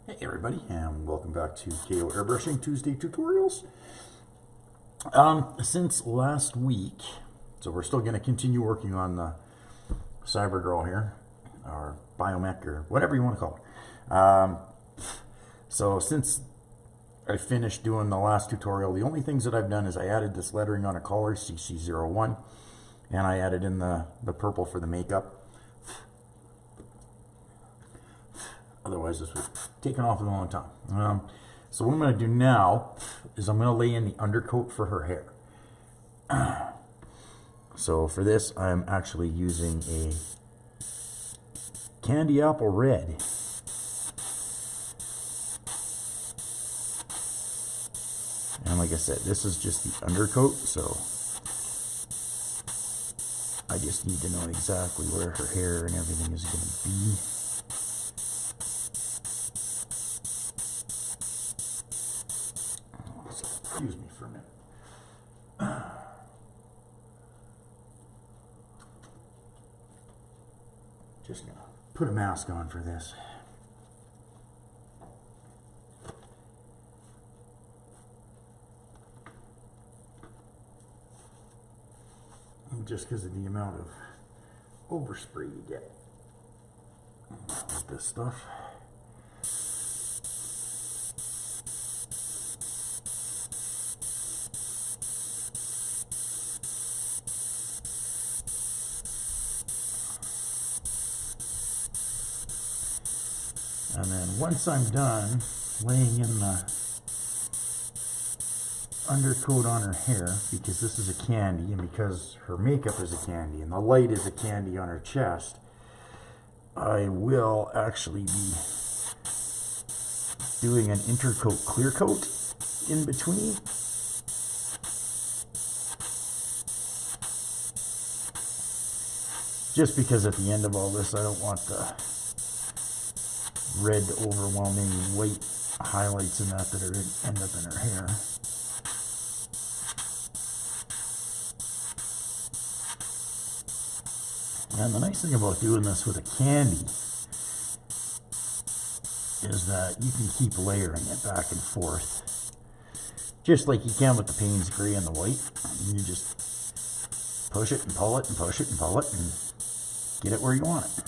Hey everybody, and welcome back to KO Airbrushing Tuesday tutorials. Since last week, so we're still going to continue working on the Cyber Girl here, or Bio-mech, or whatever you want to call it. So since I finished doing the last tutorial, the only things that I've done is I added this lettering on a collar, CC01, and I added in the purple for the makeup. Otherwise, this would have taken off in a long time. So what I'm going to do now is I'm going to lay in the undercoat for her hair. So for this, I'm actually using a candy apple red. And like I said, this is just the undercoat, so I just need to know exactly where her hair and everything is going to be. Excuse me for a minute. Just gonna put a mask on for this. Just because of the amount of overspray you get with this stuff. And then once I'm done laying in the undercoat on her hair, because this is a candy and because her makeup is a candy and the light is a candy on her chest, I will actually be doing an intercoat clear coat in between. Just because at the end of all this, I don't want the red overwhelming white highlights in that are going to end up in her hair. And the nice thing about doing this with a candy is that you can keep layering it back and forth, just like you can with the Payne's gray and the white. You just push it and pull it and push it and pull it and get it where you want it.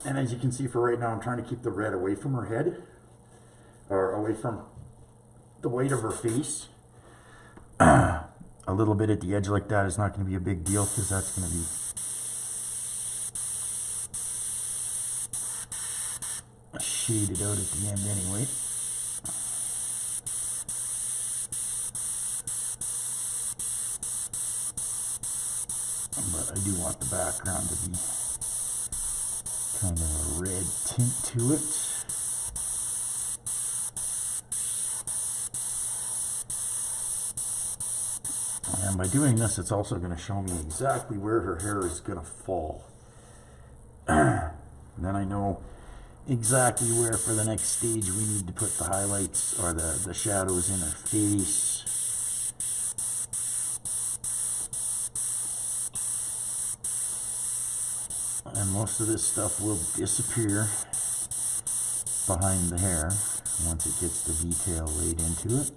And as you can see, for right now, I'm trying to keep the red away from her head, or away from the white of her face. A little bit at the edge like that is not going to be a big deal, because that's going to be shaded out at the end anyway. But I do want the background to be kind of a red tint to it. And by doing this, it's also going to show me exactly where her hair is going to fall. And then I know exactly where for the next stage we need to put the highlights or the shadows in her face. And most of this stuff will disappear behind the hair once it gets the detail laid into it.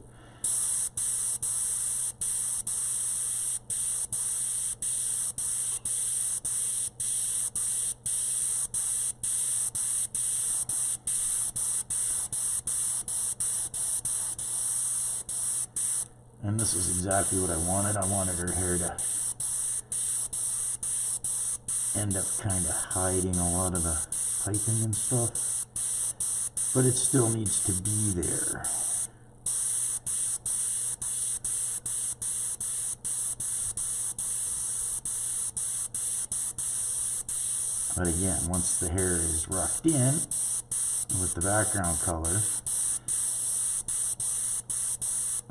And this is exactly what I wanted. I wanted her hair to end up kind of hiding a lot of the piping and stuff, but it still needs to be there. But again, once the hair is roughed in with the background color,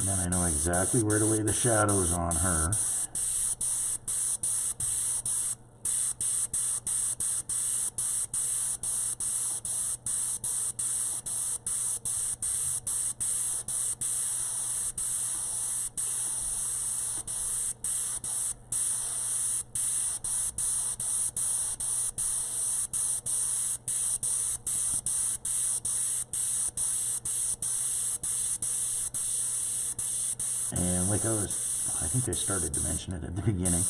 then I know exactly where to lay the shadows on her. And like I think I started to mention it at the beginning,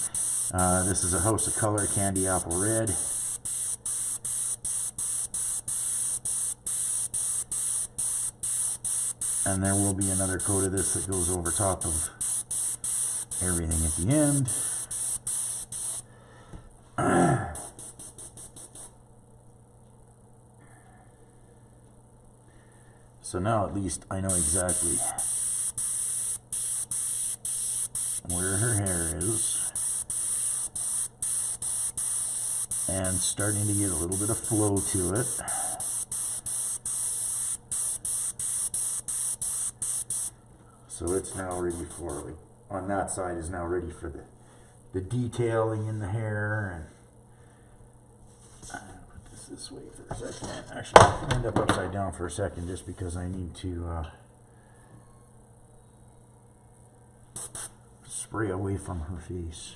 this is a House of Color Candy Apple Red. And there will be another coat of this that goes over top of everything at the end. So now at least I know exactly where her hair is, and starting to get a little bit of flow to it. So it's now ready for, on that side is now ready for the detailing in the hair. And I'm gonna put this way for a second. Actually, I'll end up upside down for a second just because I need to spray away from her face.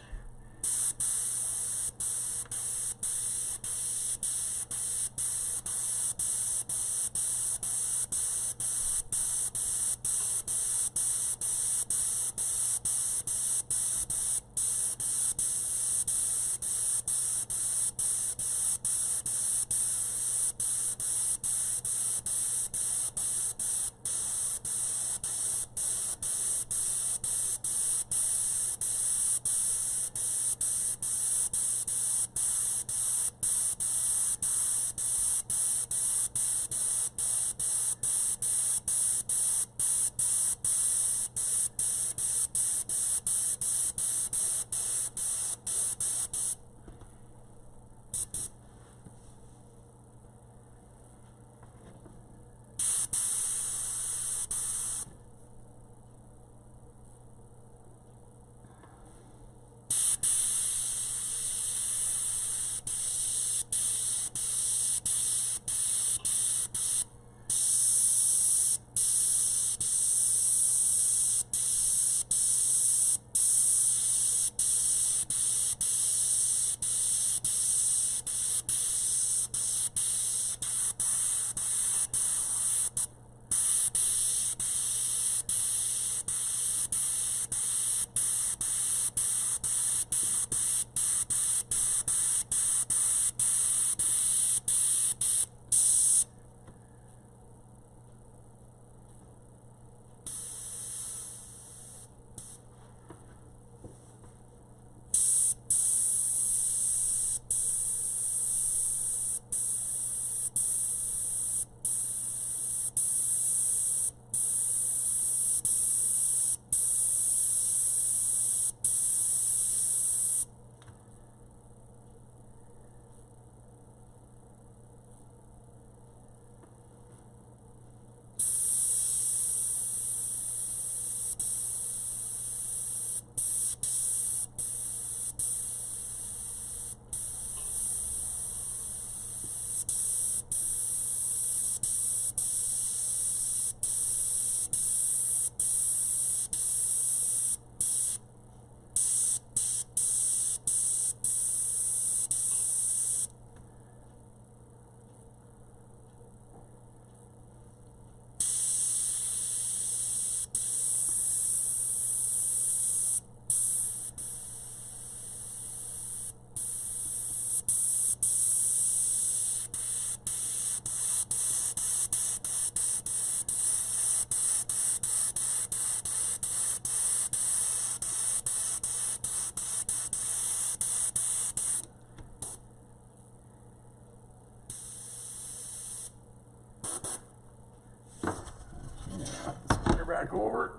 Back over.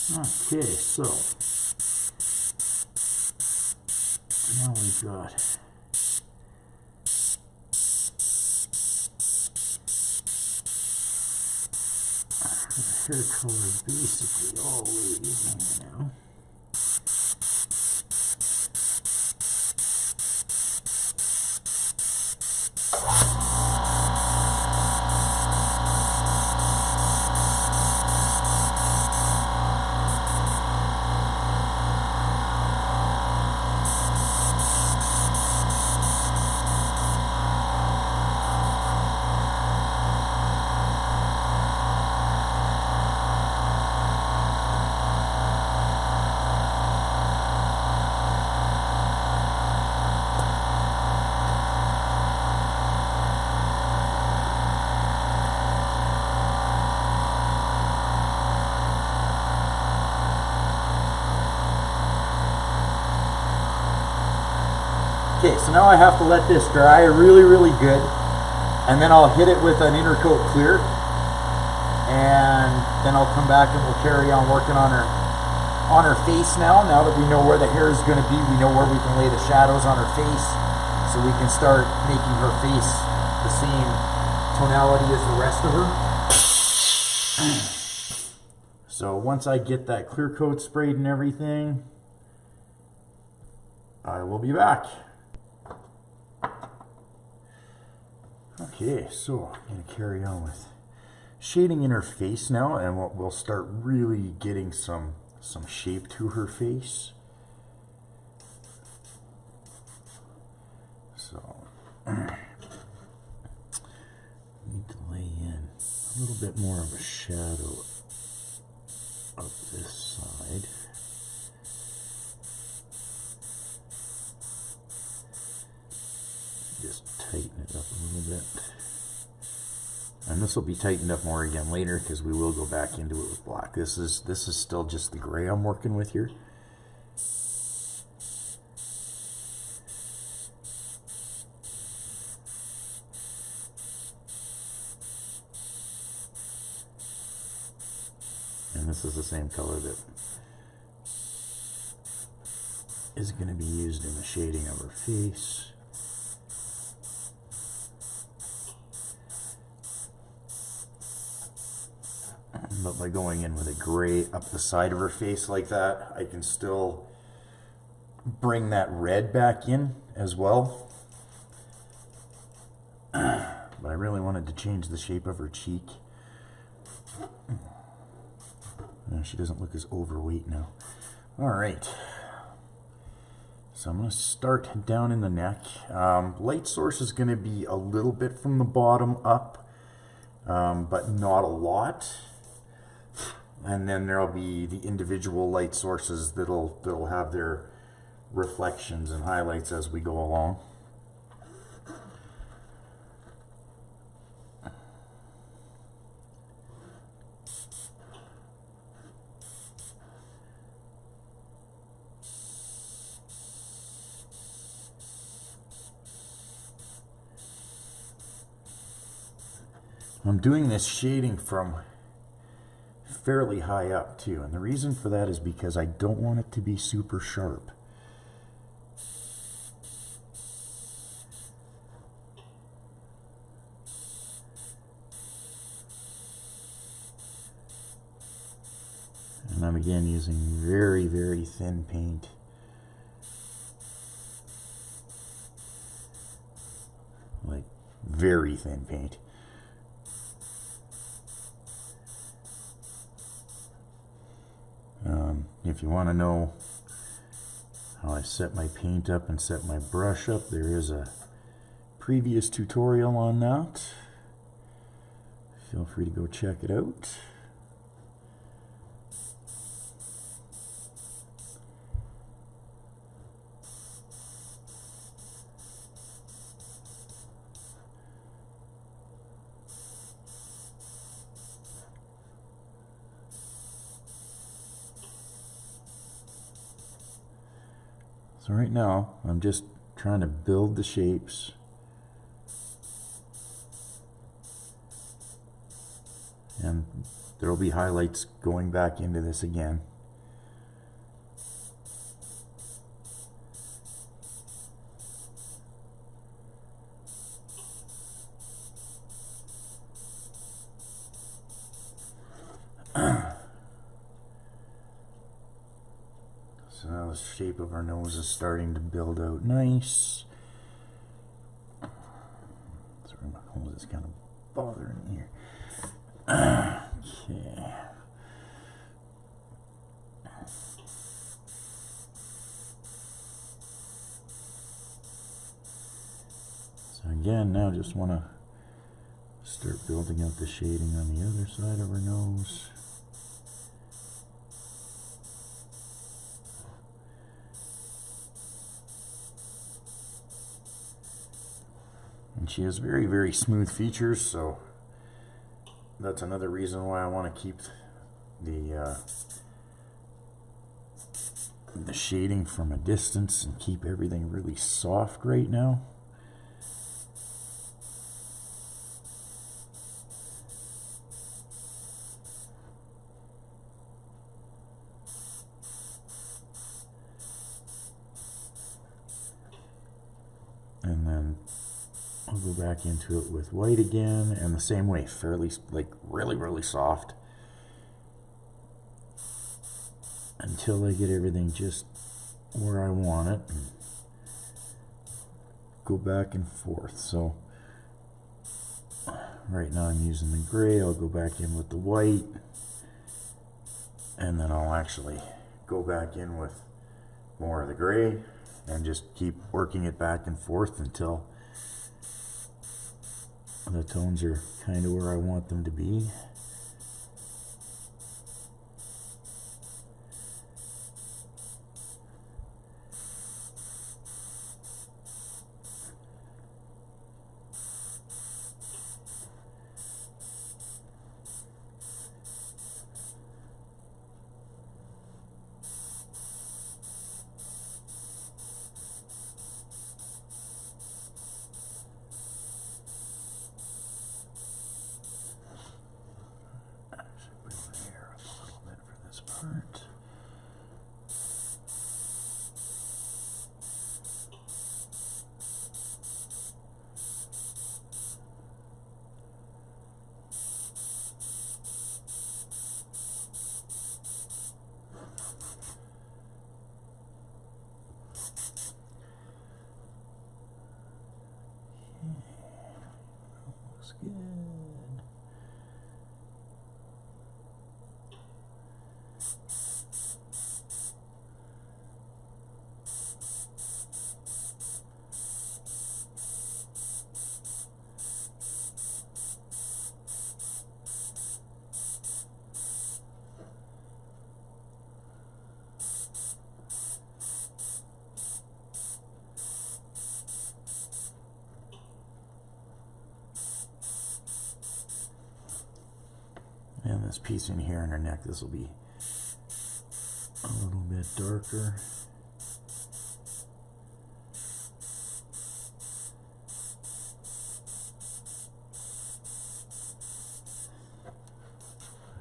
Okay, so now we've got hair color basically all the way in here now. Okay, so now I have to let this dry really, really good, and then I'll hit it with an intercoat clear, and then I'll come back and we'll carry on working on her face now. Now that we know where the hair is going to be, we know where we can lay the shadows on her face, so we can start making her face the same tonality as the rest of her. So once I get that clear coat sprayed and everything, I will be back. Okay, so I'm going to carry on with shading in her face now, and we'll start really getting some shape to her face. So need to lay in a little bit more of a shadow up this side. Just tighten it up a little bit. And this will be tightened up more again later because we will go back into it with black. This is still just the gray I'm working with here. And this is the same color that is going to be used in the shading of her face. But by going in with a gray up the side of her face like that, I can still bring that red back in as well. But I really wanted to change the shape of her cheek. She doesn't look as overweight now. All right. So I'm going to start down in the neck. Light source is going to be a little bit from the bottom up, but not a lot. And then there'll be the individual light sources that'll have their reflections and highlights as we go along. I'm doing this shading from fairly high up too, and the reason for that is because I don't want it to be super sharp. And I'm again using very, very thin paint. Like very thin paint. If you want to know how I set my paint up and set my brush up, there is a previous tutorial on that. Feel free to go check it out. So right now, I'm just trying to build the shapes. And there will be highlights going back into this again. So now the shape of our nose is starting to build out nice. Sorry, my nose is kind of bothering me here. Okay. So again, now just want to start building out the shading on the other side of her nose. And she has very, very smooth features, so that's another reason why I want to keep the shading from a distance and keep everything really soft right now. And then I'll go back into it with white again, and the same way, fairly, like, really, really soft until I get everything just where I want it. And go back and forth. So right now I'm using the gray. I'll go back in with the white, and then I'll actually go back in with more of the gray and just keep working it back and forth until the tones are kind of where I want them to be. Part. Looks good. And this piece in here in her neck, this will be a little bit darker.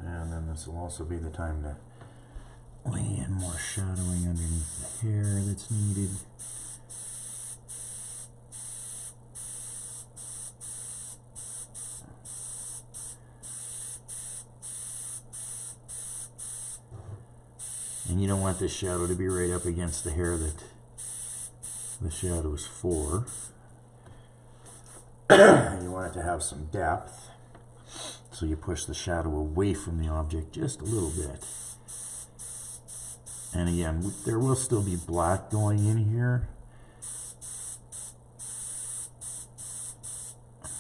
And then this will also be the time to lay in more shadowing underneath the hair that's needed. And you don't want this shadow to be right up against the hair that the shadow is for. You want it to have some depth. So you push the shadow away from the object just a little bit. And again, there will still be black going in here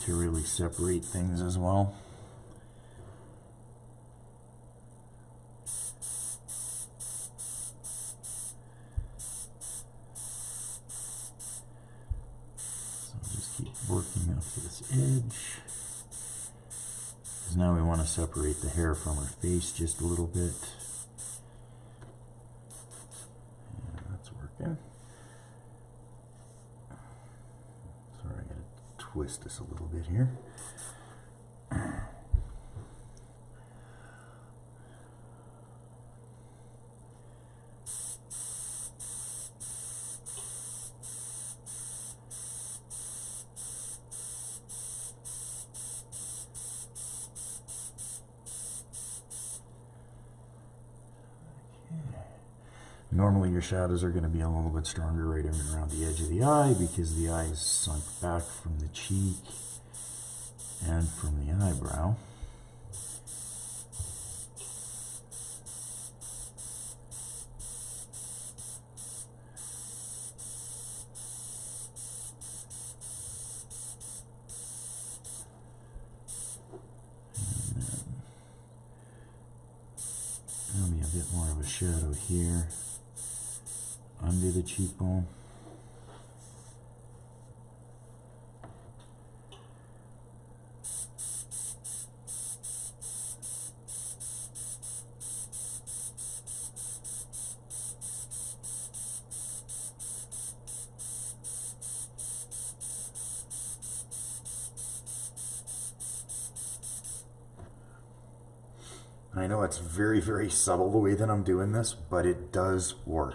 to really separate things as well. Working up this edge, because now we want to separate the hair from her face just a little bit. Yeah, that's working. Sorry, I gotta twist this a little bit here. Normally your shadows are going to be a little bit stronger right in around the edge of the eye because the eye is sunk back from the cheek and from the eyebrow. Maybe a bit more of a shadow here under the cheekbone. I know it's very, very subtle the way that I'm doing this, but it does work.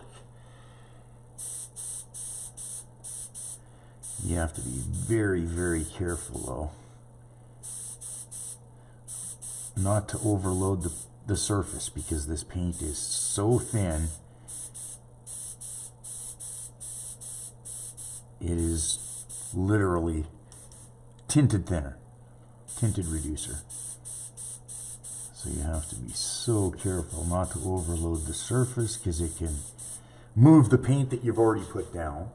You have to be very, very careful though, not to overload the surface because this paint is so thin. It is literally tinted thinner, tinted reducer. So you have to be so careful not to overload the surface because it can move the paint that you've already put down,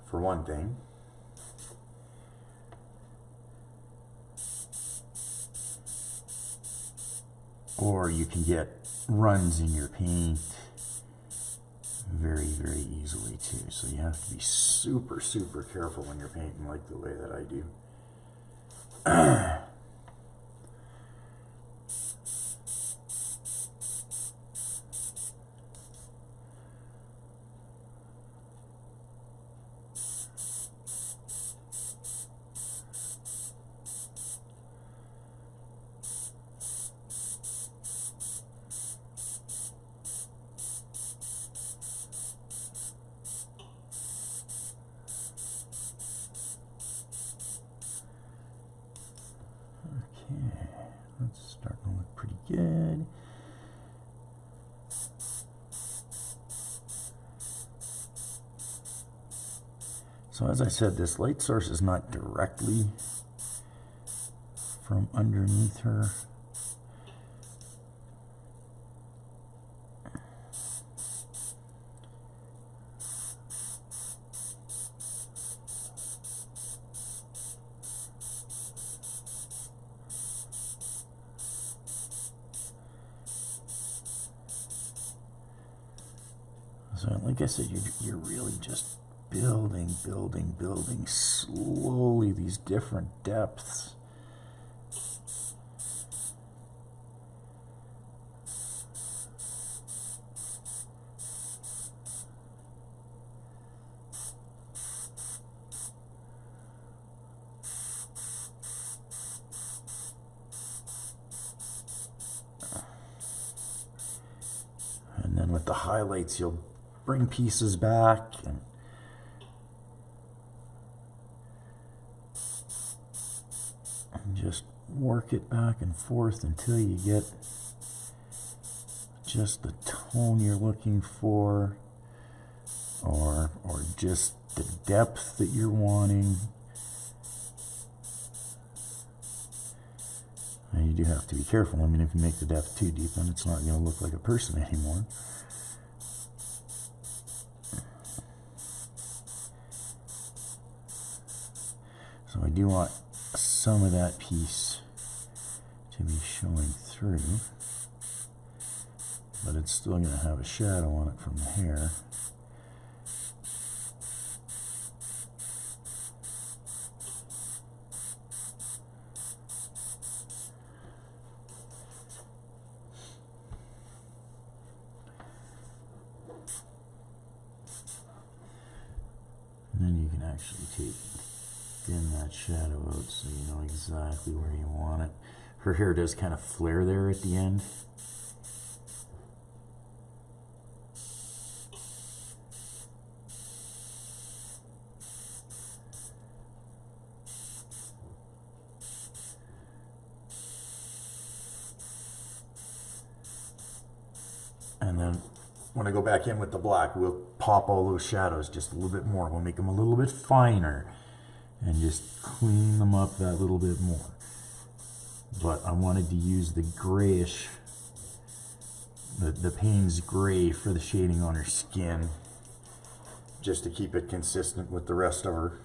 for one thing. Or you can get runs in your paint very, very easily too. So you have to be super, super careful when you're painting like the way that I do. Okay, that's starting to look pretty good. So as I said, this light source is not directly from underneath her. So like I said, you're really just building slowly these different depths. And then with the highlights, you'll bring pieces back and just work it back and forth until you get just the tone you're looking for, or just the depth that you're wanting. And you do have to be careful. I mean, if you make the depth too deep, then it's not going to look like a person anymore. So I do want some of that piece to be showing through, but it's still going to have a shadow on it from the hair. And then you can actually thin that shadow out so you know exactly where you want it. Her hair does kind of flare there at the end. And then when I go back in with the black, we'll pop all those shadows just a little bit more. We'll make them a little bit finer and just clean them up that little bit more. But I wanted to use the grayish, the Payne's gray for the shading on her skin, just to keep it consistent with the rest of her.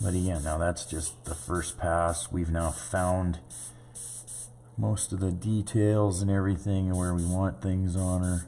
But again, now that's just the first pass. We've now found most of the details and everything and where we want things on her.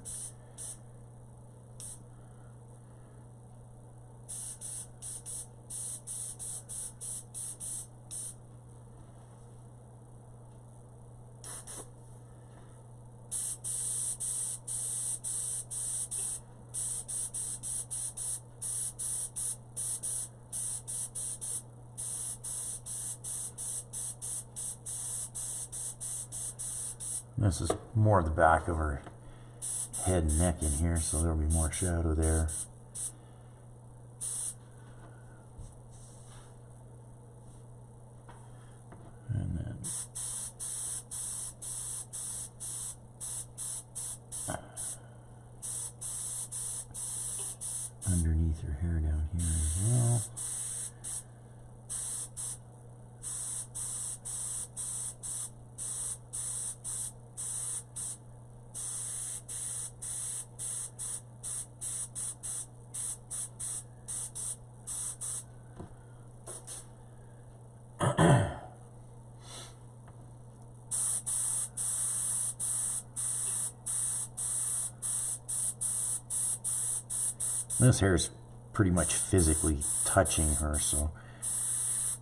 This is more the back of her head and neck in here, so there'll be more shadow there. And then underneath her hair down here as well. This hair is pretty much physically touching her, so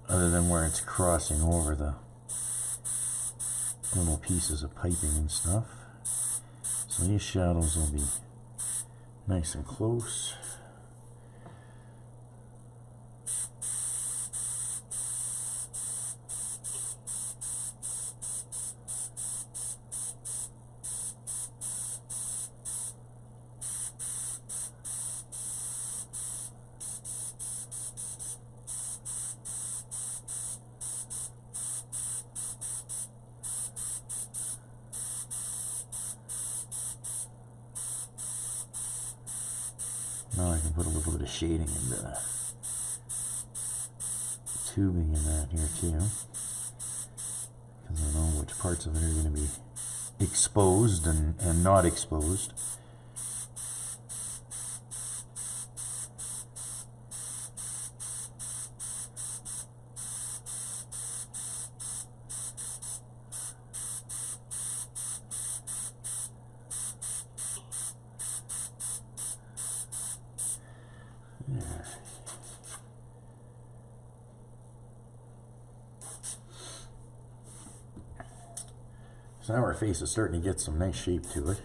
other than where it's crossing over the little pieces of piping and stuff. So these shadows will be nice and close. Now I can put a little bit of shading into the tubing in that here too, because I know which parts of it are going to be exposed and not exposed. There. So now our face is starting to get some nice shape to it.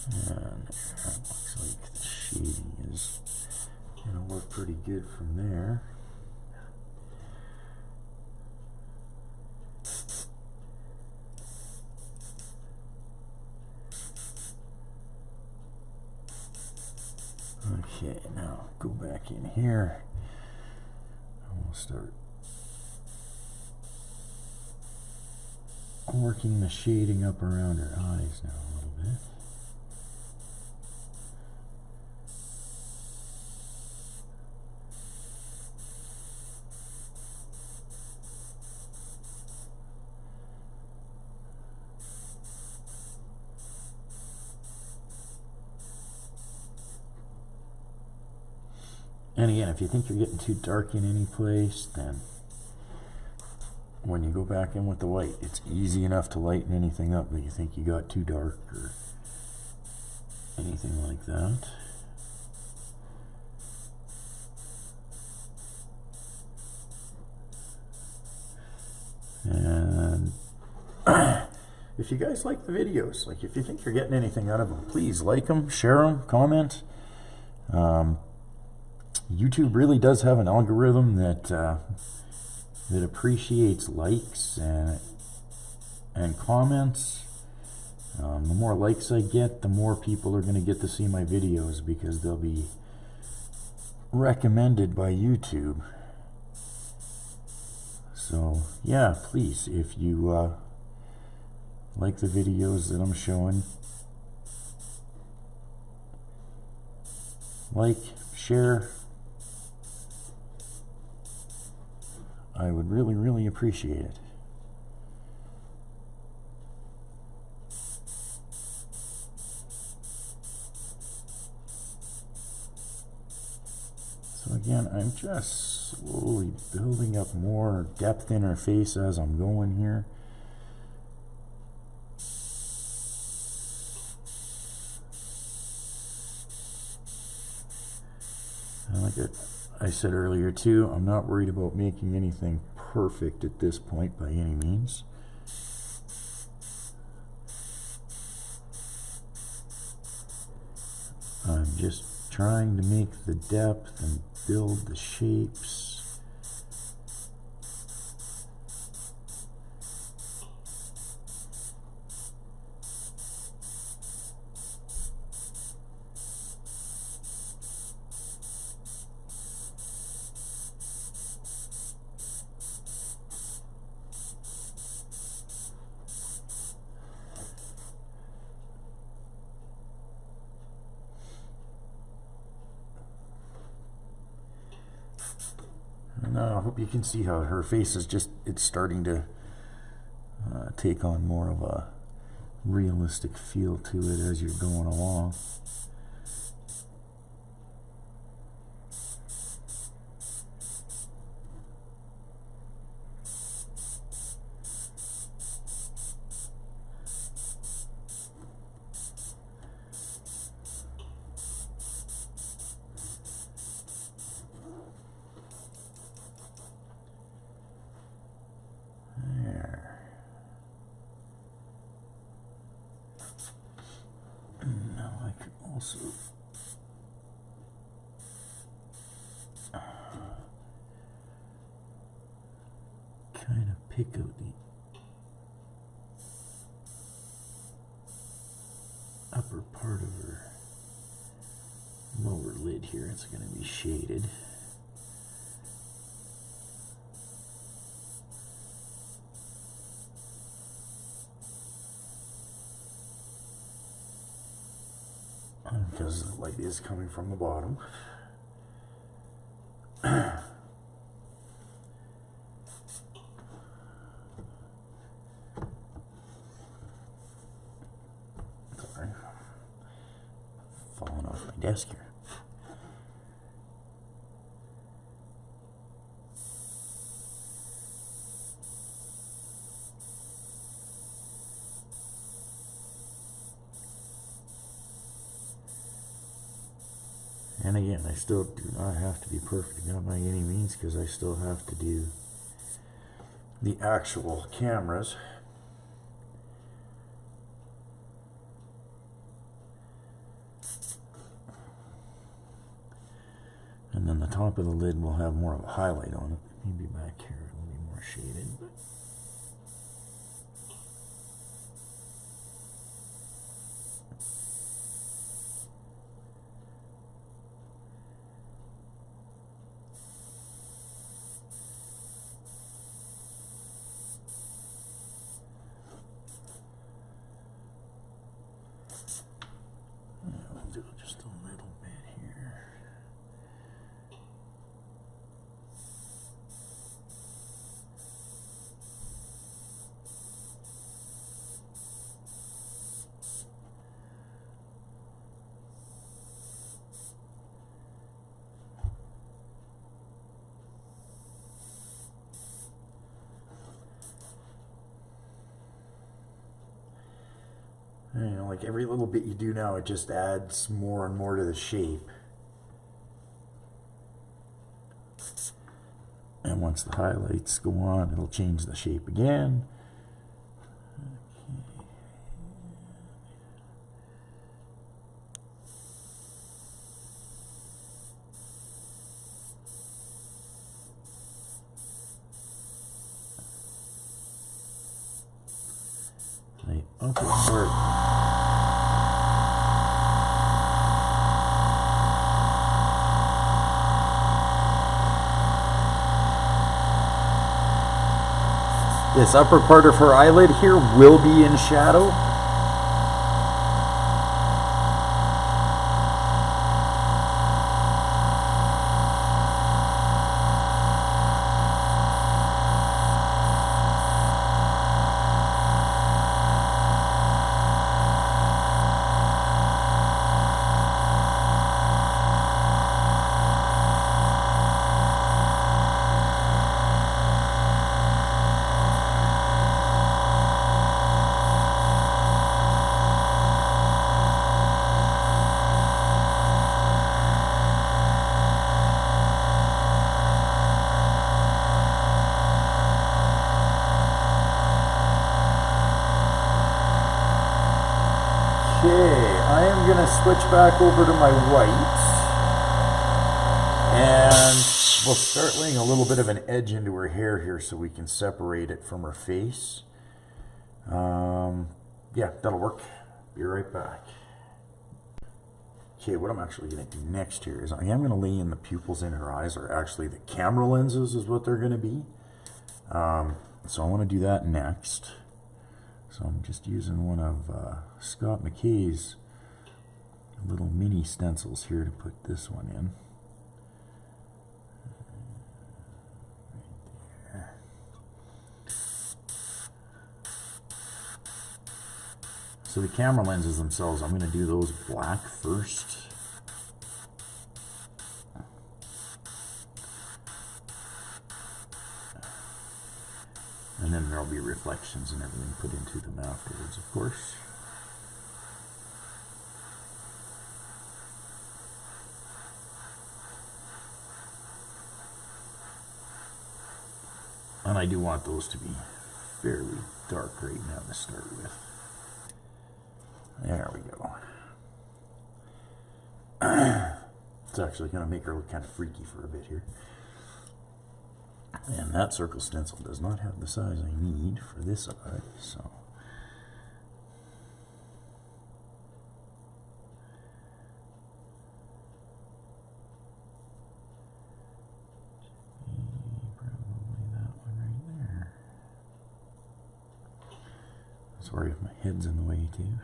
And that looks like the shading is going to work pretty good from there. Okay, now go back in here and we'll start working the shading up around her eyes now a little bit. And again, if you think you're getting too dark in any place, then when you go back in with the white, it's easy enough to lighten anything up that you think you got too dark or anything like that. if you guys like the videos, like if you think you're getting anything out of them, please like them, share them, comment. YouTube really does have an algorithm that that appreciates likes and comments. The more likes I get, the more people are going to get to see my videos, because they'll be recommended by YouTube. So yeah, please, if you like the videos that I'm showing, like, share. I would really, really appreciate it. So again, I'm just slowly building up more depth in her face as I'm going here. And like I said earlier too, I'm not worried about making anything perfect at this point by any means. I'm just trying to make the depth and build the shapes. I hope you can see how her face is just, it's starting to take on more of a realistic feel to it as you're going along. Also, kind of pick out the upper part of her lower lid here. It's going to be shaded. Because the light is coming from the bottom. Sorry. Falling off my desk here. And again, I still do not have to be perfect by any means, because I still have to do the actual cameras. And then the top of the lid will have more of a highlight on it. Maybe back here it will be more shaded, but do just a little bit here. You know, like every little bit you do now, it just adds more and more to the shape. And once the highlights go on, it'll change the shape again. Okay. Okay, sorry. This upper part of her eyelid here will be in shadow. Okay, I am going to switch back over to my white, and we'll start laying a little bit of an edge into her hair here so we can separate it from her face. Yeah, that'll work. Be right back. Okay, what I'm actually going to do next here is I am going to lay in the pupils in her eyes, or actually the camera lenses is what they're going to be. So I want to do that next. So I'm just using one of Scott McKay's little mini stencils here to put this one in. Right there. So the camera lenses themselves, I'm going to do those black first. And then there'll be reflections and everything put into them afterwards, of course. And I do want those to be fairly dark right now to start with. There we go. It's actually going to make her look kind of freaky for a bit here. And that circle stencil does not have the size I need for this eye, so. Probably that one right there. Sorry if my head's in the way too.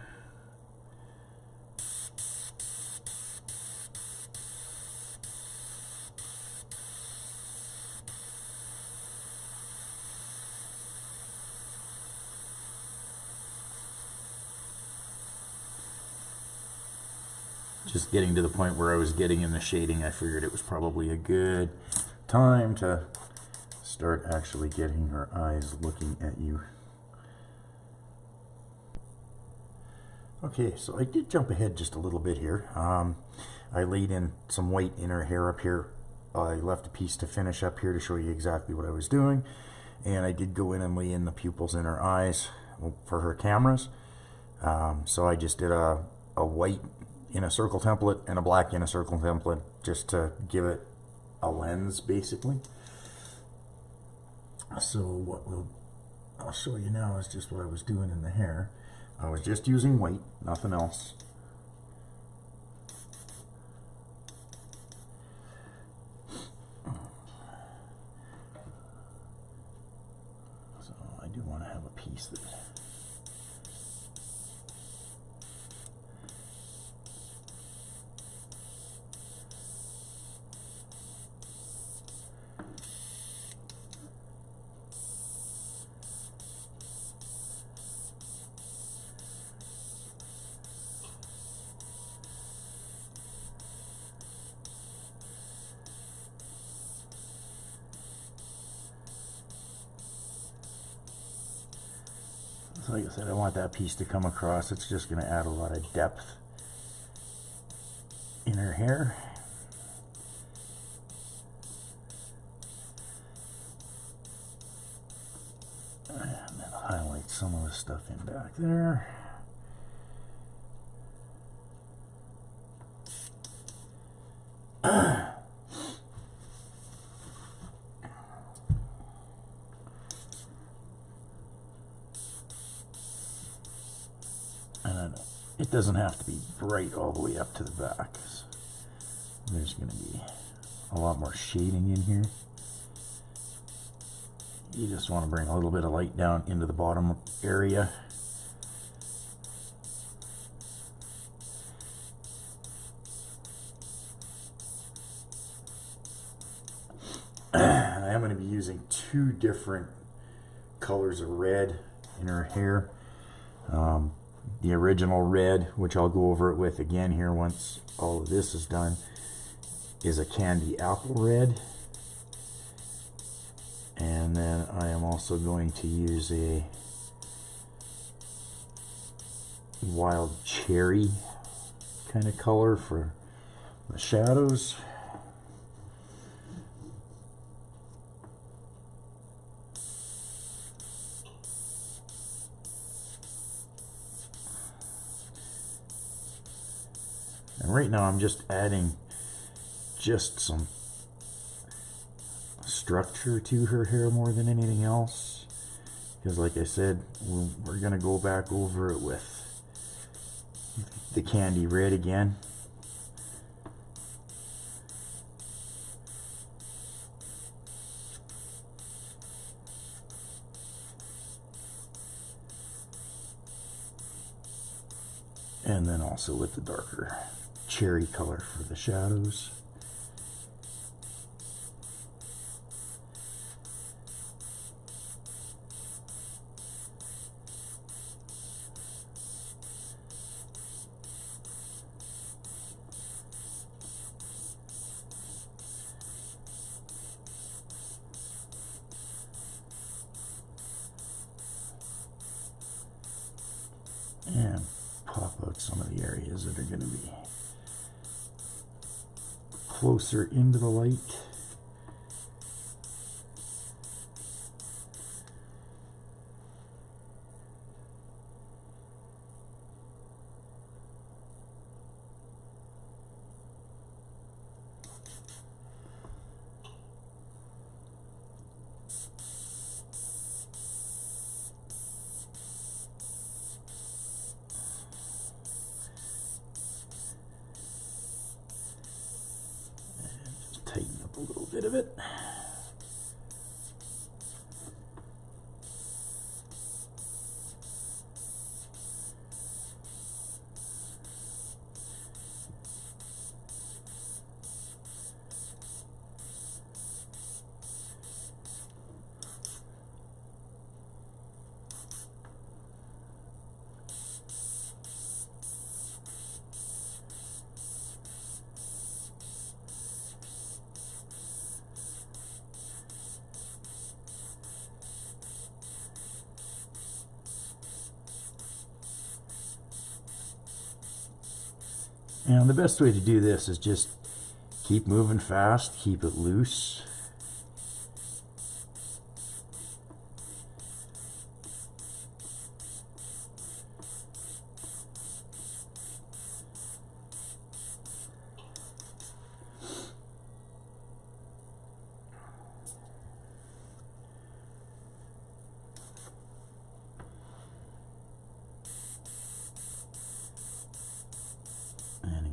Just getting to the point where I was getting in the shading, I figured it was probably a good time to start actually getting her eyes looking at you. Okay, so I did jump ahead just a little bit here. I laid in some white in her hair up here. I left a piece to finish up here to show you exactly what I was doing. And I did go in and lay in the pupils in her eyes for her cameras. So I just did a white in a circle template and a black in a circle template just to give it a lens basically. So what I'll show you now is just what I was doing in the hair. I was just using white, nothing else. So I do want to have a piece that like I said, I want that piece to come across. It's just going to add a lot of depth in her hair. And then highlight some of the stuff in back there. it doesn't have to be bright all the way up to the back. There's going to be a lot more shading in here. You just want to bring a little bit of light down into the bottom area. I am going to be using 2 different colors of red in her hair. The original red, which I'll go over it with again here once all of this is done, is a candy apple red. And then I am also going to use a wild cherry kind of color for the shadows. And right now I'm just adding just some structure to her hair more than anything else, because like I said, we're going to go back over it with the candy red again. And then also with the darker cherry color for the shadows. And pop out some of the areas that are going to be closer into the light. Tighten up a little bit of it. And the best way to do this is just keep moving fast, keep it loose.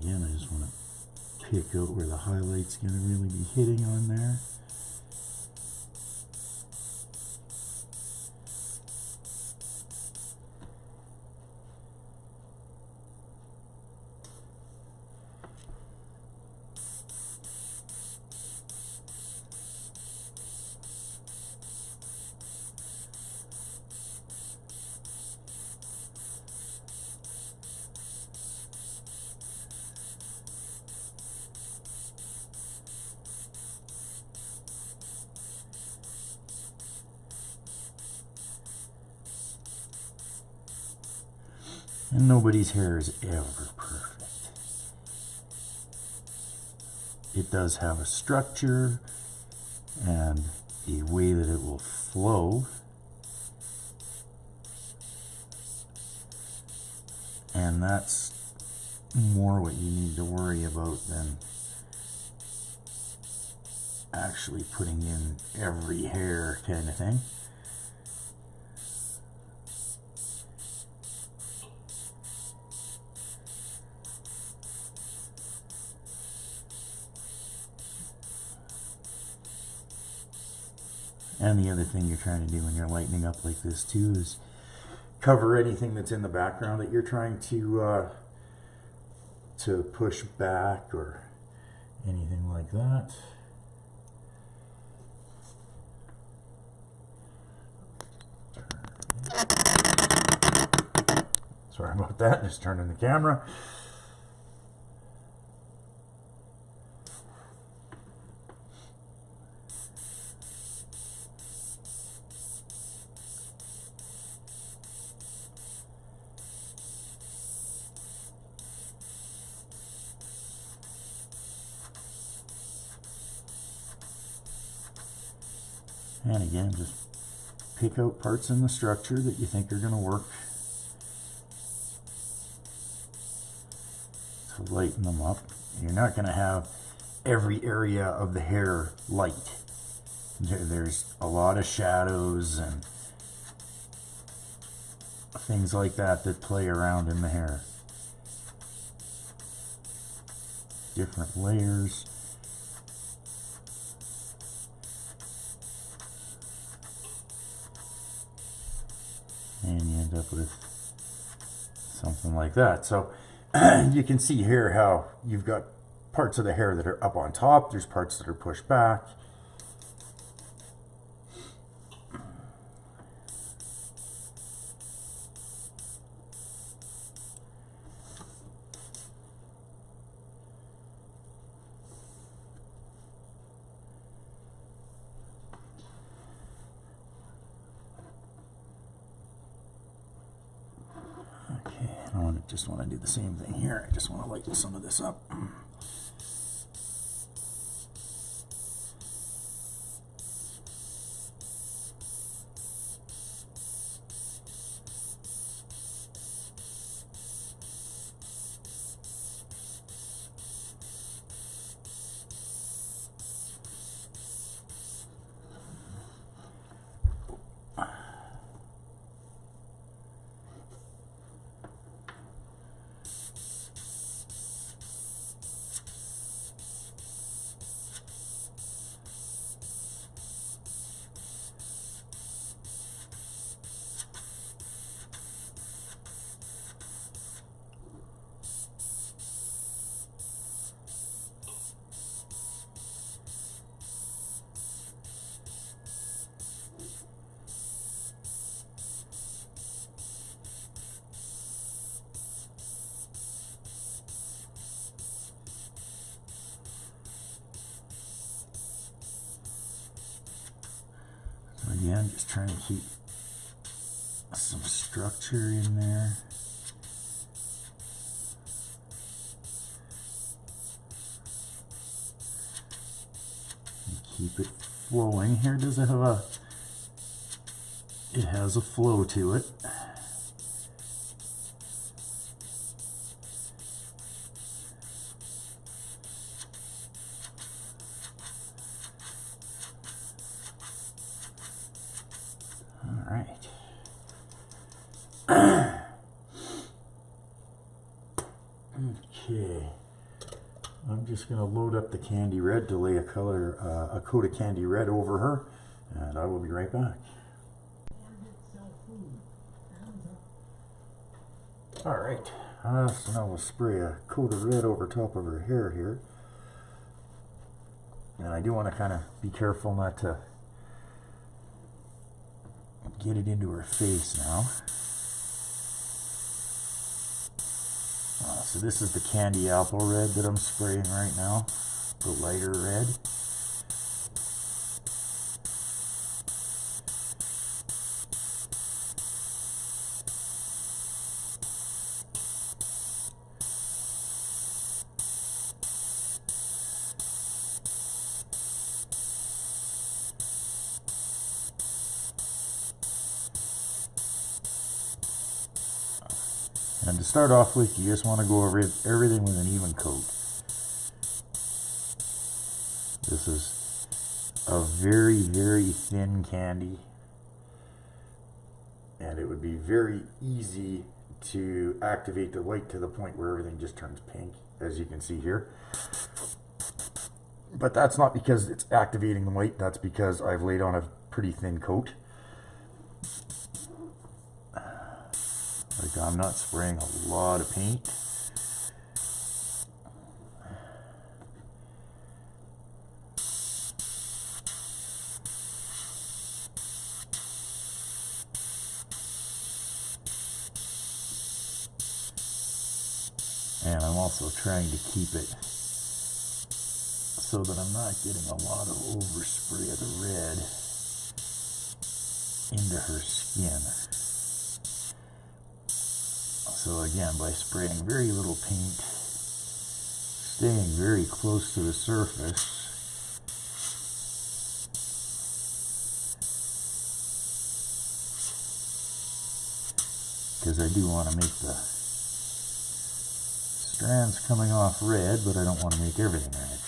Again, I just want to pick out where the highlight's going to really be hitting on there. And nobody's hair is ever perfect. It does have a structure and a way that it will flow. And that's more what you need to worry about than actually putting in every hair kind of thing. And the other thing you're trying to do when you're lightening up like this too is cover anything that's in the background that you're trying to push back or anything like that. Sorry about that, just turning the camera. And again, just pick out parts in the structure that you think are going to work to lighten them up. You're not going to have every area of the hair light. There's a lot of shadows and things like that that play around in the hair. Different layers. And you end up with something like that. So you can see here how you've got parts of the hair that are up on top, there's parts that are pushed back. Just want to do the same thing here. I just want to lighten some of this up. Again, just trying to keep some structure in there. And keep it flowing. Here does it have it has a flow to it. Okay, I'm just going to load up the candy red to lay a coat of candy red over her, and I will be right back. Alright, so now we'll spray a coat of red over top of her hair here. And I do want to kind of be careful not to get it into her face now. So this is the candy apple red that I'm spraying right now, the lighter red. And to start off with, you just want to go over everything with an even coat. This is a very, very thin candy. And it would be very easy to activate the light to the point where everything just turns pink, as you can see here. But that's not because it's activating the light, that's because I've laid on a pretty thin coat. Like, I'm not spraying a lot of paint. And I'm also trying to keep it so that I'm not getting a lot of overspray of the red into her skin. So again, by spraying very little paint, staying very close to the surface, because I do want to make the strands coming off red, but I don't want to make everything red.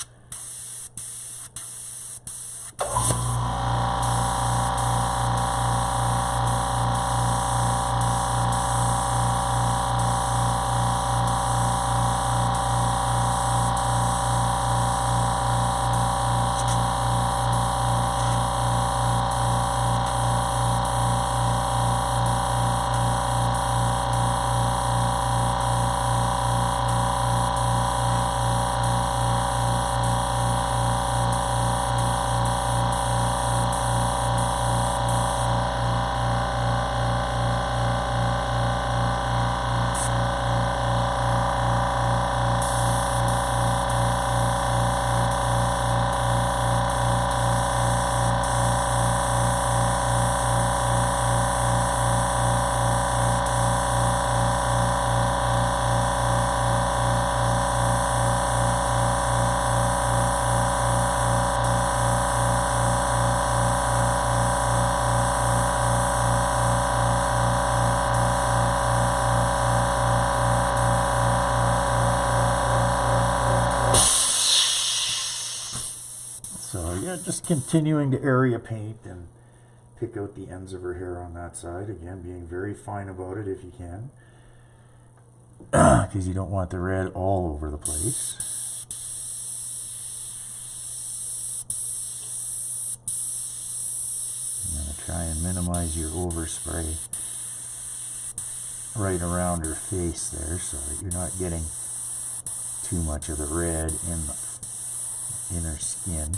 So yeah, just continuing to area paint and pick out the ends of her hair on that side. Again, being very fine about it if you can, because you don't want the red all over the place. I'm going to try and minimize your overspray right around her face there, so that you're not getting too much of the red in her skin.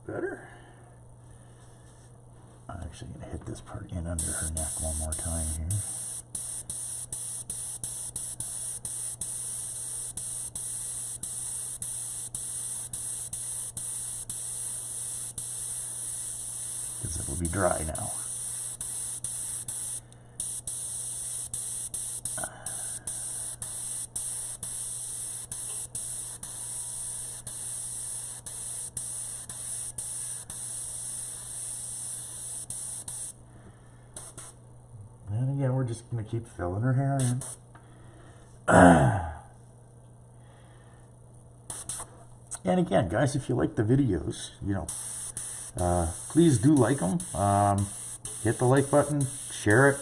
Better. I'm actually going to hit this part in under her neck one more time here. Because it'll be dry now. And again, we're just going to keep filling her hair in. And again, guys, if you like the videos, you know, please do like them. Hit the like button, share it.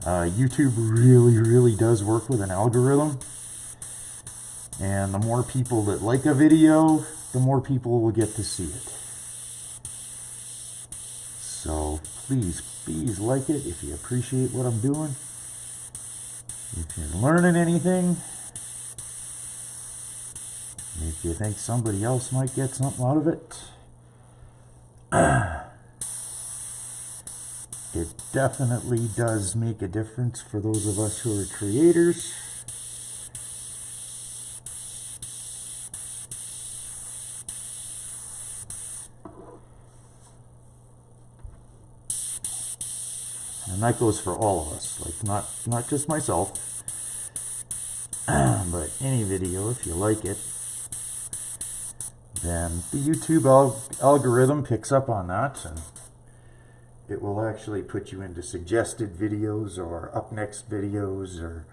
YouTube really does work with an algorithm. And the more people that like a video, the more people will get to see it. So please like it if you appreciate what I'm doing. If you're learning anything, if you think somebody else might get something out of it, it definitely does make a difference for those of us who are creators. And that goes for all of us, like not just myself, but any video, if you like it, then the YouTube algorithm picks up on that, it will actually put you into suggested videos or up next videos or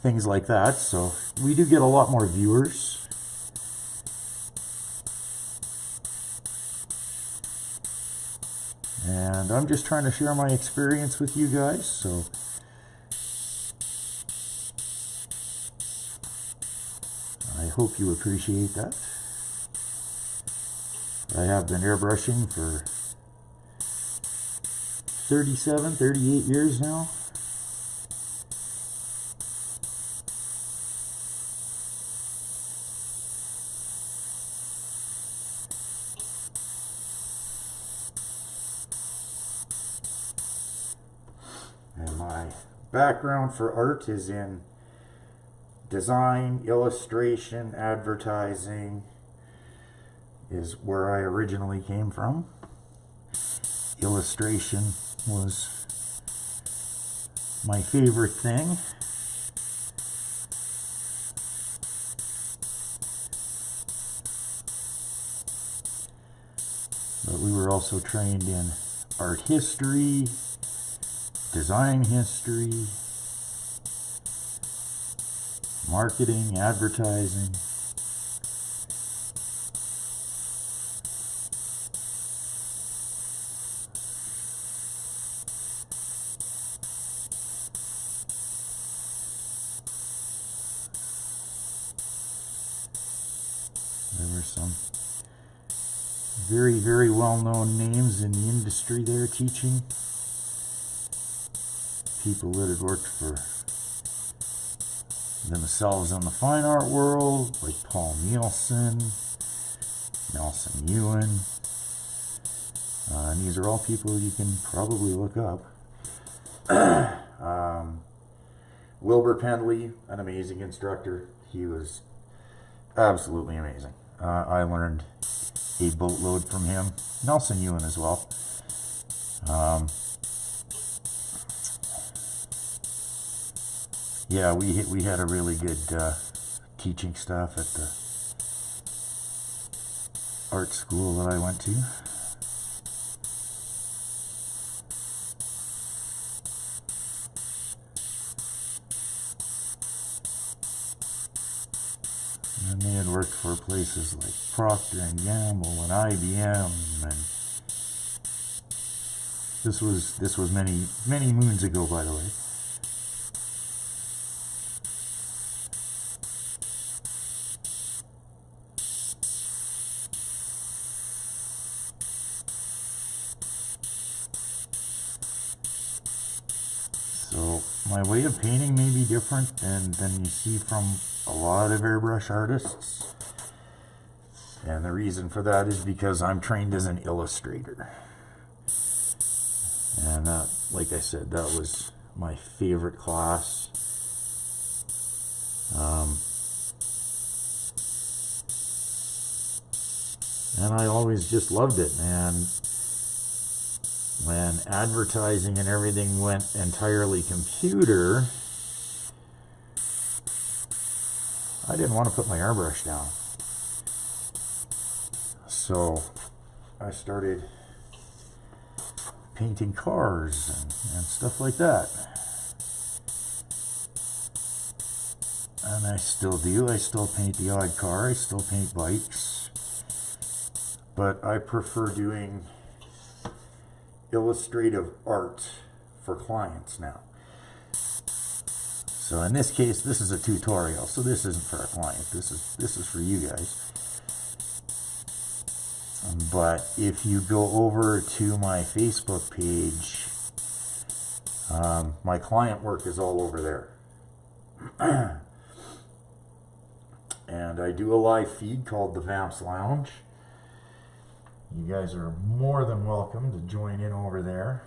things like that. So we do get a lot more viewers. And I'm just trying to share my experience with you guys, so I hope you appreciate that. I have been airbrushing for 37, 38 years now. And my background for art is in design, illustration, advertising is where I originally came from. Illustration was my favorite thing. But we were also trained in art history, design history, marketing, advertising. There were some very, very well-known names in the industry there teaching. People that had worked for themselves in the fine art world, like Paul Nielsen, Nelson Ewan. And these are all people you can probably look up. Wilbur Pendley, an amazing instructor. He was absolutely amazing. I learned a boatload from him. Nelson Ewan as well. Yeah, we had a really good teaching staff at the art school that I went to. And they had worked for places like Procter and Gamble and IBM, and this was many moons ago, by the way. So my way of painting may be different than you see from a lot of airbrush artists. And the reason for that is because I'm trained as an illustrator. And that, like I said, that was my favorite class. And I always just loved it, man. When advertising and everything went entirely computer, I didn't want to put my airbrush down. So I started painting cars and stuff like that. And I still do. I still paint the odd car. I still paint bikes. But I prefer doing illustrative art for clients now. So in this case, this is a tutorial, so this isn't for a client. This is for you guys. But if you go over to my Facebook page, my client work is all over there. And I do a live feed called the Vamps Lounge. You guys are more than welcome to join in over there.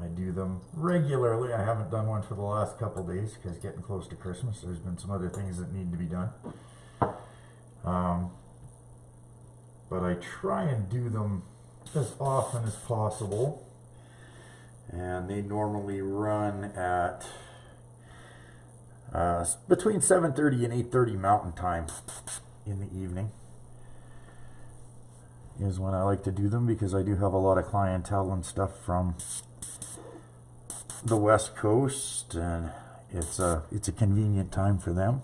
I do them regularly. I haven't done one for the last couple days because getting close to Christmas, there's been some other things that need to be done. But I try and do them as often as possible. And they normally run at between 7:30 and 8:30 Mountain Time in the evening. is when I like to do them, because I do have a lot of clientele and stuff from the West Coast, and it's a convenient time for them.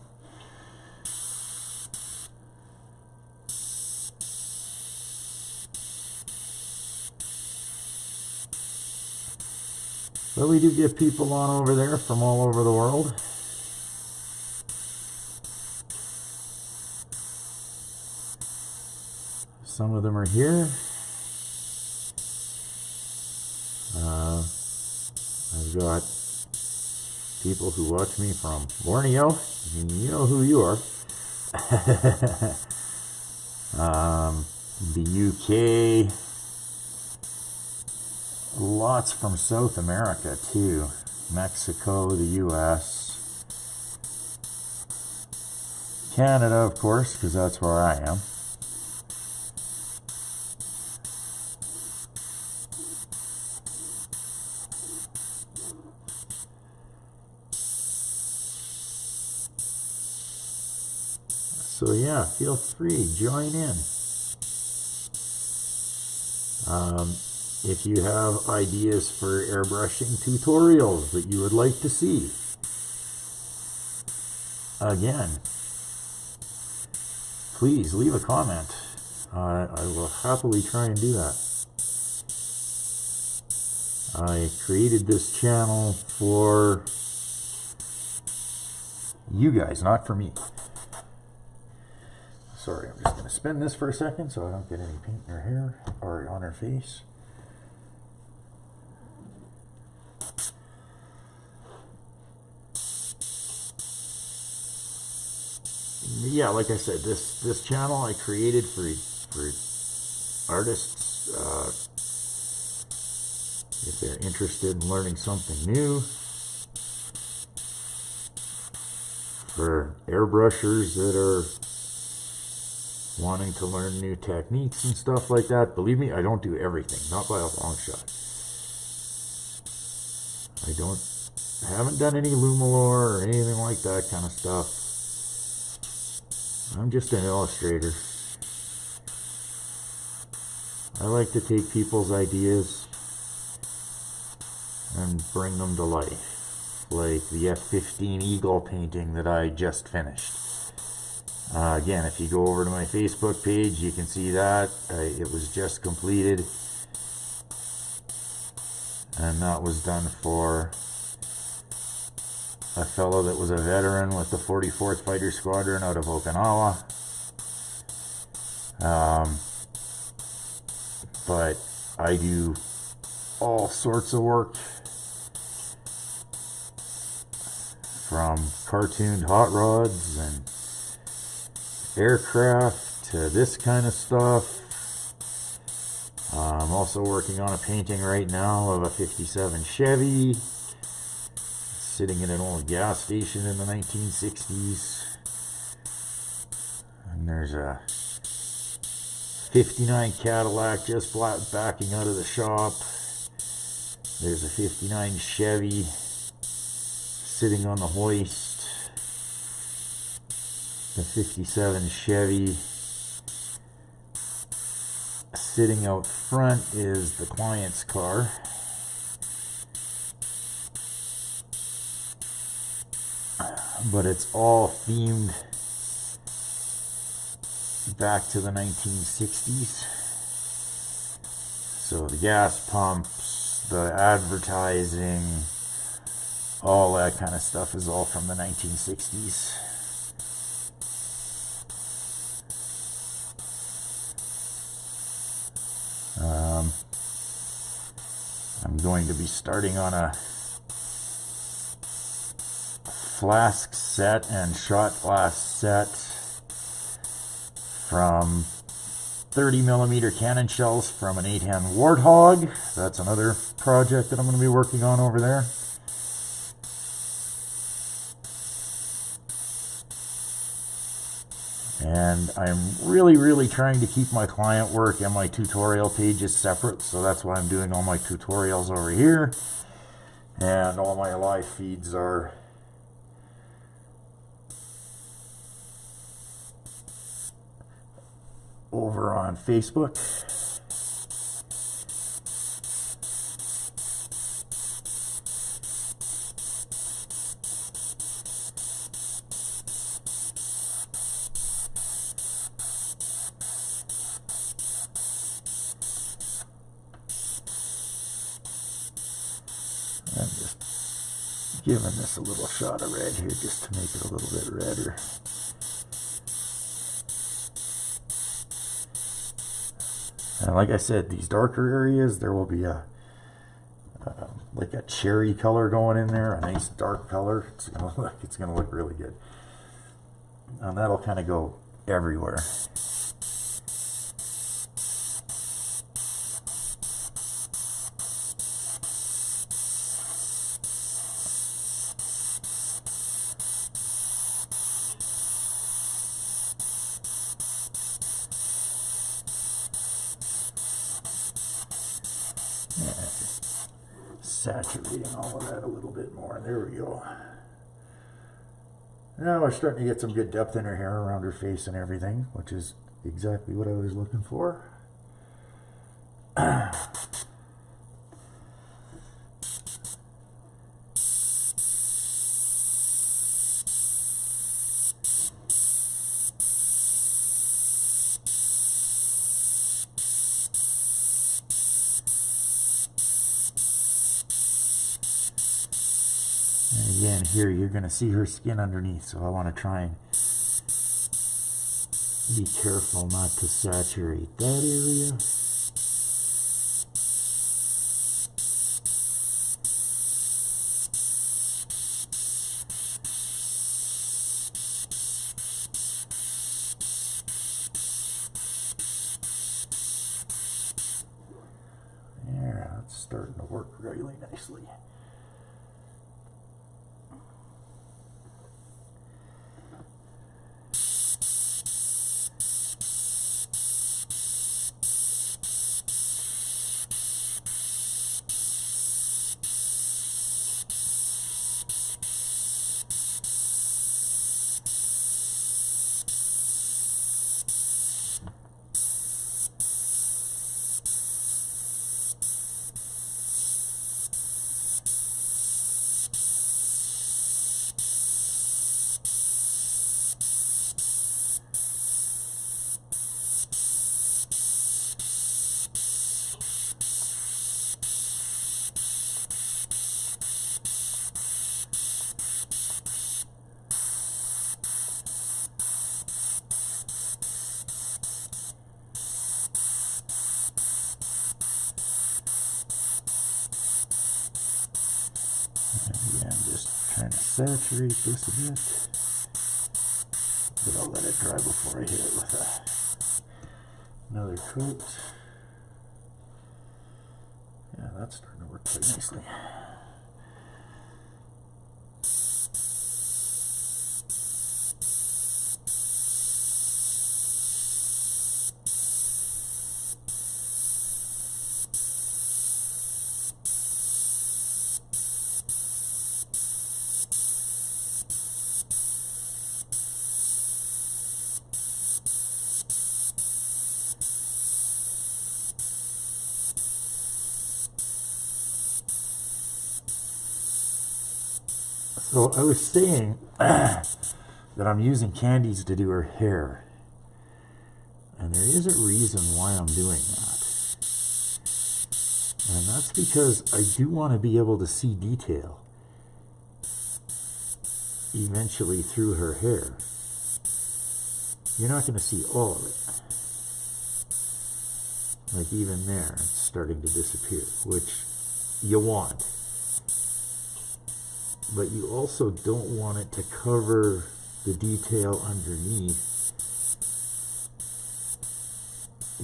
But we do get people on over there from all over the world. Some of them are here. I've got people who watch me from Borneo. You know who you are. The UK. Lots from South America too. Mexico, the US. Canada, of course, because that's where I am. So yeah, feel free, join in. If you have ideas for airbrushing tutorials that you would like to see, again, please leave a comment. I will happily try and do that. I created this channel for you guys, not for me. Sorry, I'm just going to spin this for a second so I don't get any paint in her hair or on her face. Yeah, like I said, this channel I created for artists, if they're interested in learning something new, for airbrushers that are wanting to learn new techniques and stuff like that. Believe me, I don't do everything, not by a long shot. I haven't done any Lumalore or anything like that kind of stuff. I'm just an illustrator. I like to take people's ideas and bring them to life, like the F-15 Eagle painting that I just finished. Again, if you go over to my Facebook page, you can see that. It was just completed. And that was done for a fellow that was a veteran with the 44th Fighter Squadron out of Okinawa. But I do all sorts of work, from cartooned hot rods and aircraft to this kind of stuff. I'm also working on a painting right now of a 57 Chevy sitting in an old gas station in the 1960s. And there's a 59 Cadillac just backing out of the shop. There's a 59 Chevy sitting on the hoist. The 57 Chevy sitting out front is the client's car. But it's all themed back to the 1960s. So the gas pumps, the advertising, all that kind of stuff is all from the 1960s. I'm going to be starting on a flask set and shot glass set from 30mm cannon shells from an 8-hand Warthog. That's another project that I'm going to be working on over there. And I'm really trying to keep my client work and my tutorial pages separate, so that's why I'm doing all my tutorials over here, and all my live feeds are over on Facebook. I'm just giving this a little shot of red here just to make it a little bit redder. And like I said, these darker areas, there will be a like a cherry color going in there, a nice dark color. It's gonna look really good, and that'll kind of go everywhere. Saturating all of that a little bit more. There we go. Now we're starting to get some good depth in her hair around her face and everything, which is exactly what I was looking for. And again, here you're going to see her skin underneath, so I want to try and be careful not to saturate that area. Yeah, that's starting to work really nicely. Again, just trying to saturate this a bit, but I'll let it dry before I hit it with another coat. Yeah, that's starting to work quite nicely. So I was saying that I'm using candies to do her hair, and there is a reason why I'm doing that, and that's because I do want to be able to see detail eventually through her hair. You're not going to see all of it. Like even there, it's starting to disappear, which you want. But you also don't want it to cover the detail underneath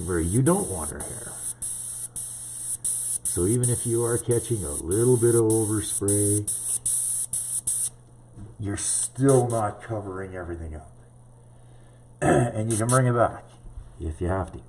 where you don't want her hair. So even if you are catching a little bit of overspray, you're still not covering everything up. And you can bring it back if you have to.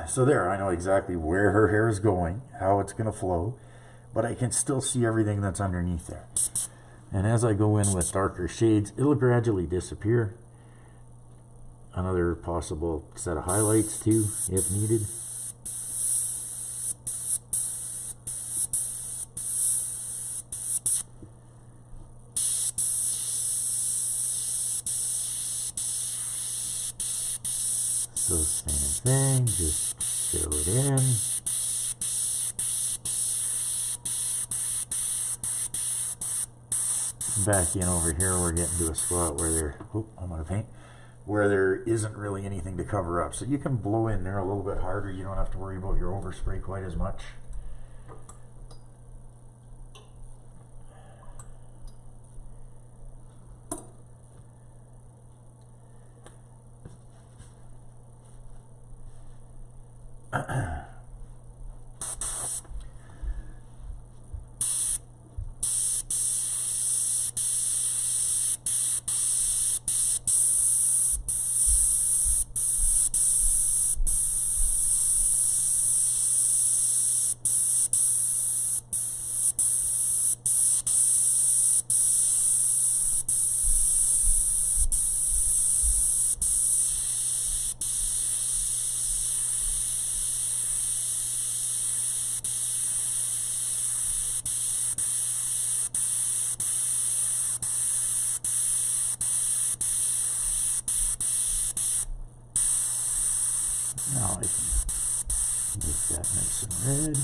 So there, I know exactly where her hair is going, how it's going to flow, but I can still see everything that's underneath there. And as I go in with darker shades, it'll gradually disappear. Another possible set of highlights too, if needed. So same thing, just fill it in. Back in over here, we're getting to a spot where there, I'm out of paint, where there isn't really anything to cover up. So you can blow in there a little bit harder. You don't have to worry about your overspray quite as much. Now I can make that nice and red.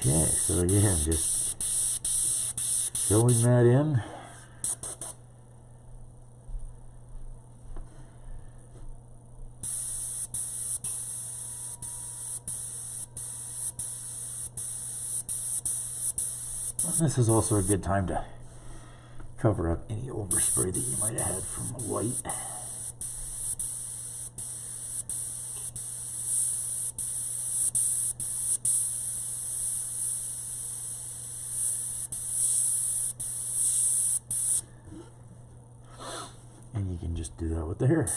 Okay, so again, just filling that in. This is also a good time to cover up any overspray that you might have had from the white. And you can just do that with the hair.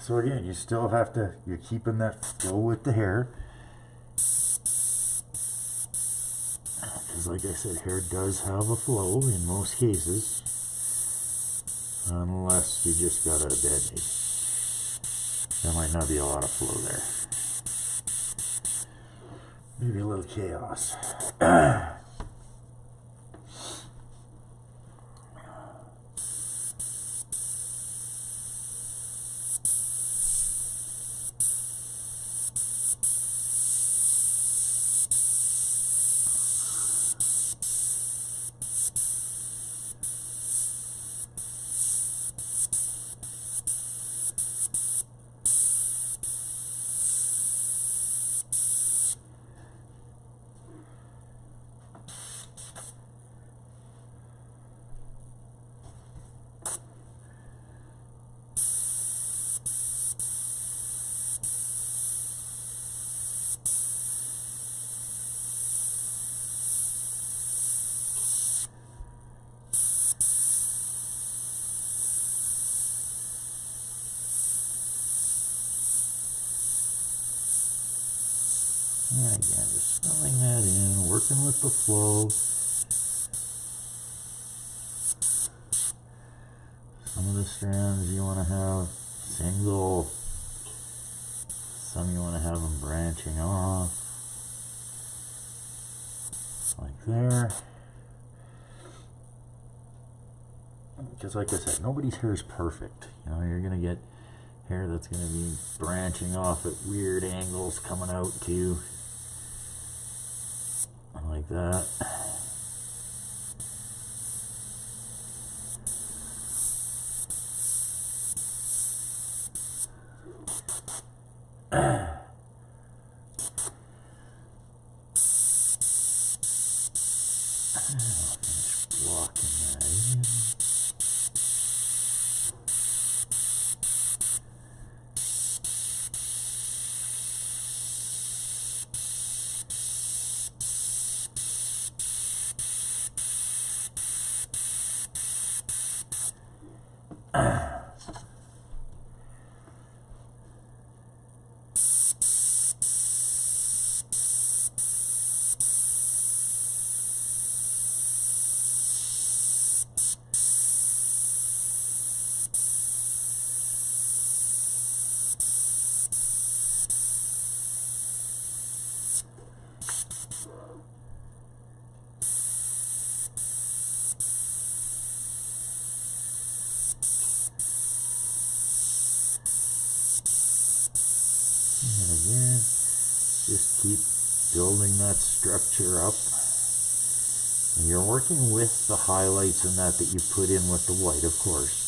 So again, you still have to, you're keeping that flow with the hair. Because like I said, hair does have a flow in most cases. Unless you just got out of bed, maybe. There might not be a lot of flow there. Maybe a little chaos. And again, just filling that in, working with the flow. Some of the strands you want to have single, some you want to have them branching off, like there. Because like I said, nobody's hair is perfect. You know, you're going to get hair that's going to be branching off at weird angles coming out too. Like that. Finish blocking that in. And again, just keep building that structure up. And you're working with the highlights and that you put in with the white, of course.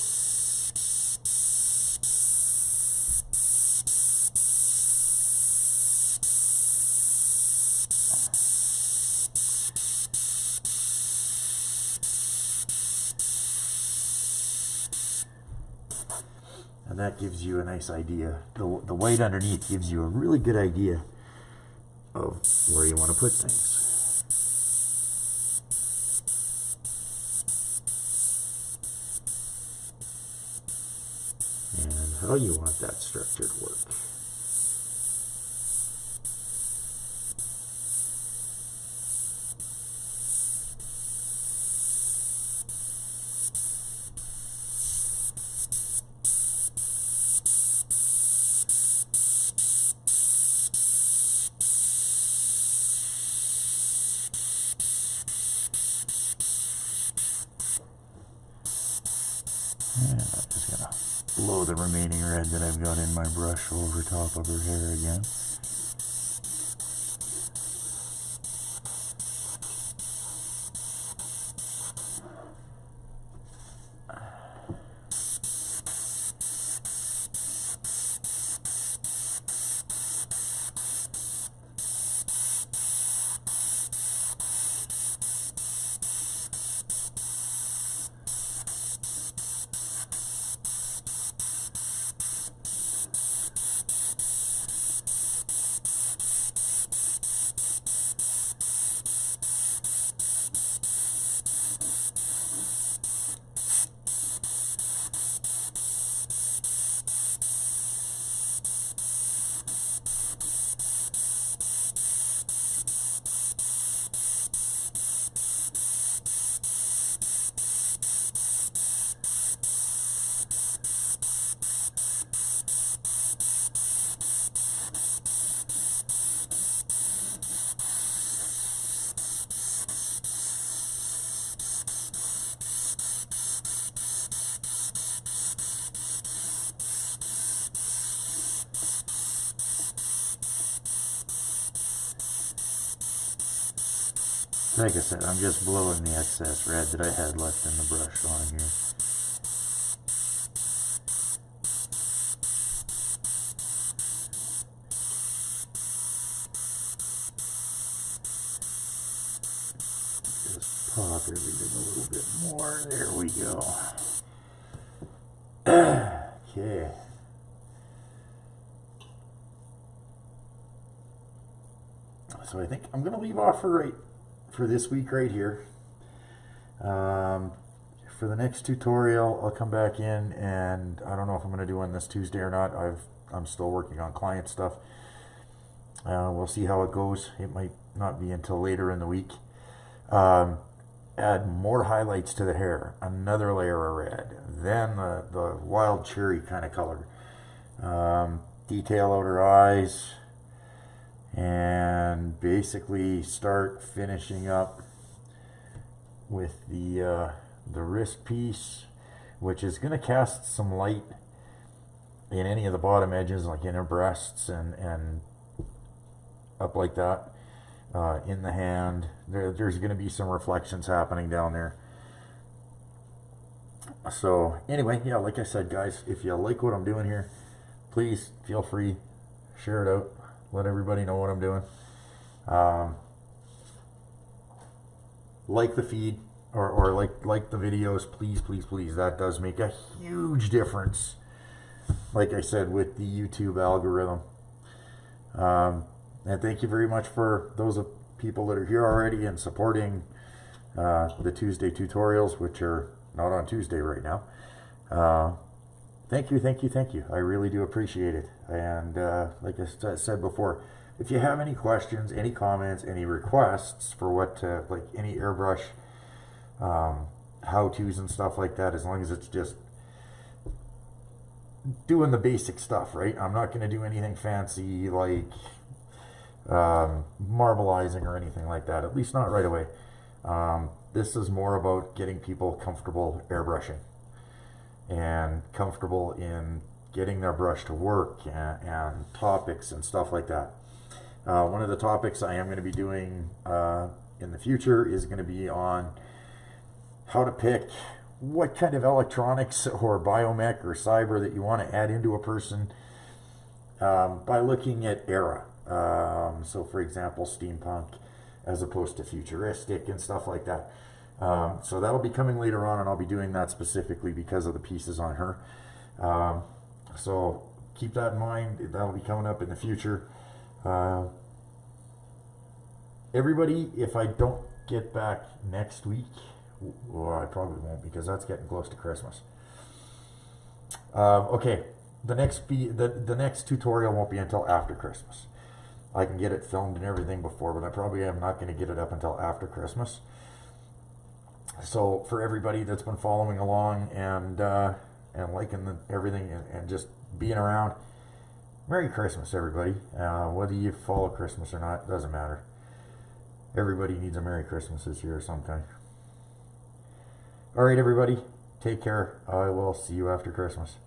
And that gives you a nice idea. The white underneath gives you a really good idea of where you want to put things. And how you want that structure to work. And I'm just going to blow the remaining red that I've got in my brush over top of her hair again. Like I said, I'm just blowing the excess red that I had left in the brush on here. Just pop everything a little bit more. There we go. Okay. So I think I'm going to leave off for this week right here. For the next tutorial, I'll come back in, and I don't know if I'm going to do one this Tuesday or not. I'm still working on client stuff. We'll see how it goes. It might not be until later in the week. Add more highlights to the hair, another layer of red, then the wild cherry kind of color. Detail out her eyes, and basically start finishing up with the wrist piece, which is going to cast some light in any of the bottom edges, like in her breasts and up like that. In the hand, there's going to be some reflections happening down there. So anyway, yeah, like I said, guys, if you like what I'm doing here, please feel free, share it out, let everybody know what I'm doing. Like the feed, or like the videos, please, please, please. That does make a huge difference, like I said, with the YouTube algorithm. And thank you very much for those of people that are here already and supporting the Tuesday tutorials, which are not on Tuesday right now. Thank you, thank you, thank you. I really do appreciate it. And like I said before, if you have any questions, any comments, any requests for what, like any airbrush how-tos and stuff like that, as long as it's just doing the basic stuff, right? I'm not going to do anything fancy like marbleizing or anything like that, at least not right away. This is more about getting people comfortable airbrushing and comfortable in getting their brush to work, and topics and stuff like that. One of the topics I am going to be doing in the future is going to be on how to pick what kind of electronics or Bio-mech or cyber that you want to add into a person by looking at era. So for example, steampunk as opposed to futuristic and stuff like that. So that'll be coming later on, and I'll be doing that specifically because of the pieces on her. So keep that in mind. That'll be coming up in the future. Everybody, if I don't get back next week, well, I probably won't, because that's getting close to Christmas. Okay, the next tutorial won't be until after Christmas. I can get it filmed and everything before, but I probably am not going to get it up until after Christmas. So for everybody that's been following along and liking everything and just being around, Merry Christmas, everybody. Whether you follow Christmas or not, doesn't matter. Everybody needs a Merry Christmas this year of some kind. All right, everybody, take care. I will see you after Christmas.